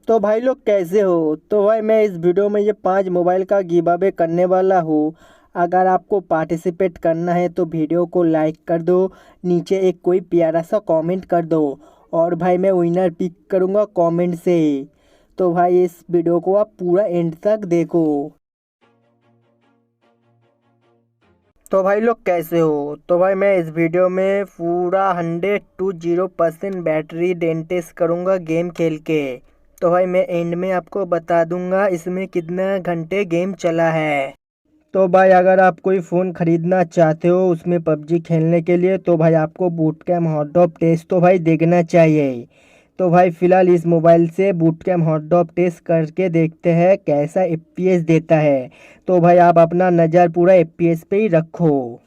तो भाई लोग कैसे हो। तो भाई मैं इस वीडियो में ये 5 मोबाइल का गिव अवे करने वाला हूँ। अगर आपको पार्टिसिपेट करना है तो वीडियो को लाइक कर दो, नीचे एक कोई प्यारा सा कमेंट कर दो और भाई मैं विनर पिक करूँगा कमेंट से। तो भाई इस वीडियो को आप पूरा एंड तक देखो। तो भाई लोग कैसे हो। तो भाई मैं इस वीडियो में पूरा 100 to 0% बैटरी डेंटेस करूँगा गेम खेल के। तो भाई मैं एंड में आपको बता दूंगा इसमें कितना घंटे गेम चला है। तो भाई अगर आप कोई फ़ोन ख़रीदना चाहते हो उसमें पबजी खेलने के लिए तो भाई आपको बूट कैम्प हॉट डॉप टेस्ट तो भाई देखना चाहिए। तो भाई फ़िलहाल इस मोबाइल से बूट कैम्प हॉट डॉप टेस्ट करके देखते हैं कैसा एफपीएस देता है। तो भाई आप अपना नज़र पूरा एफपीएस पे ही रखो।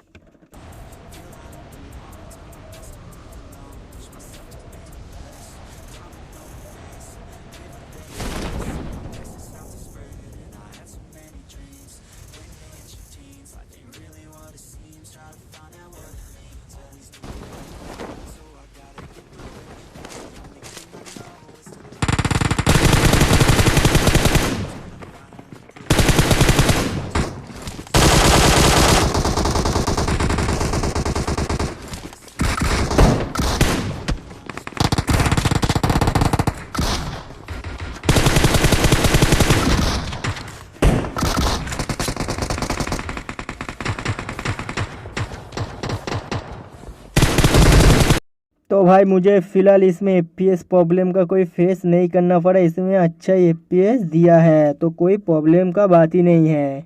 तो भाई मुझे फ़िलहाल इसमें एफपीएस प्रॉब्लम का कोई फेस नहीं करना पड़ा, इसमें अच्छा एफपीएस दिया है तो कोई प्रॉब्लम का बात ही नहीं है।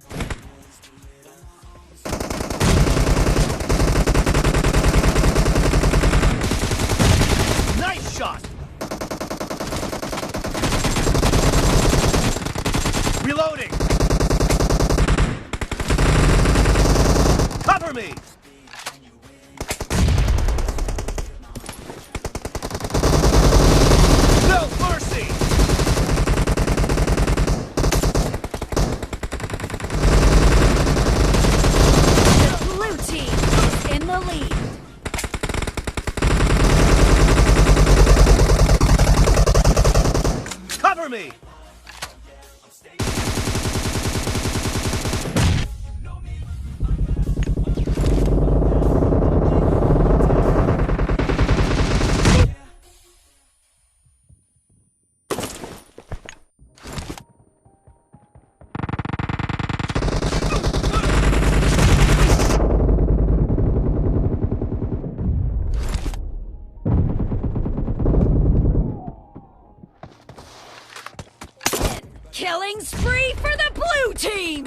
Nice shot! Reloading! Cover me! No mercy! The blue team is in the lead. Cover me! Killing spree for the blue team!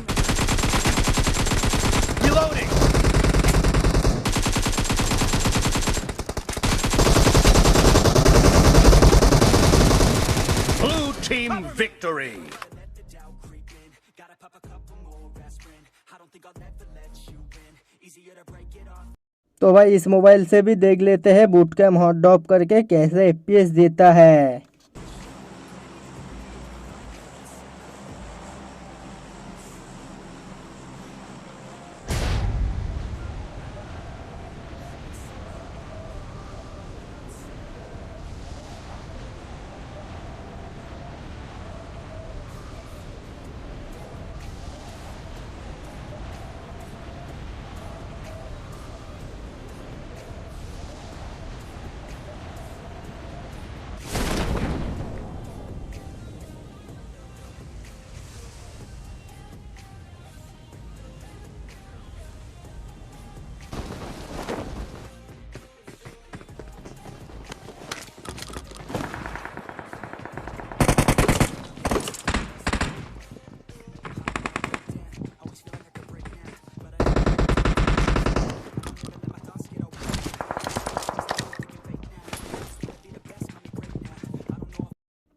Reloading! Blue team victory! तो भाई इस मोबाइल से भी देख लेते हैं बूट कैम्प हॉट डॉप करके कैसे एफपीएस देता है।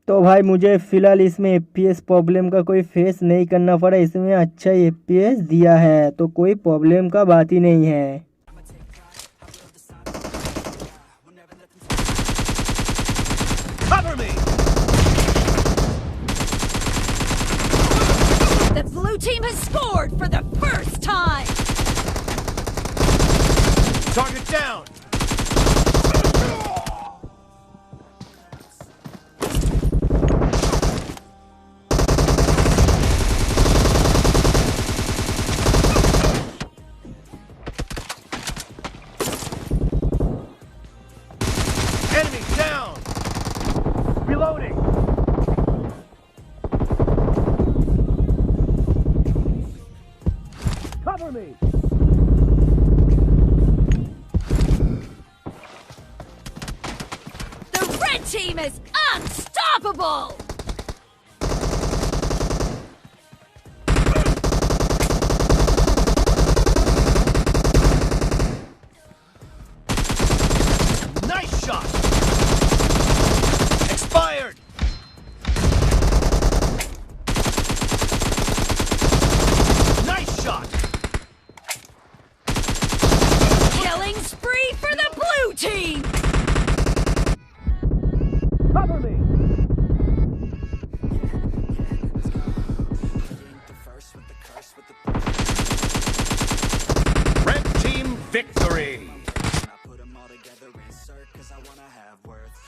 तो भाई मुझे फ़िलहाल इसमें एफपीएस प्रॉब्लम का कोई फेस नहीं करना पड़ा, इसमें अच्छा एफपीएस दिया है तो कोई प्रॉब्लम का बात ही नहीं है। Cover me! The blue team has scored for the first time! Target down! Unstoppable! Nice shot! Expired! Nice shot! Killing spree for the blue team! Cover me! Red team victory!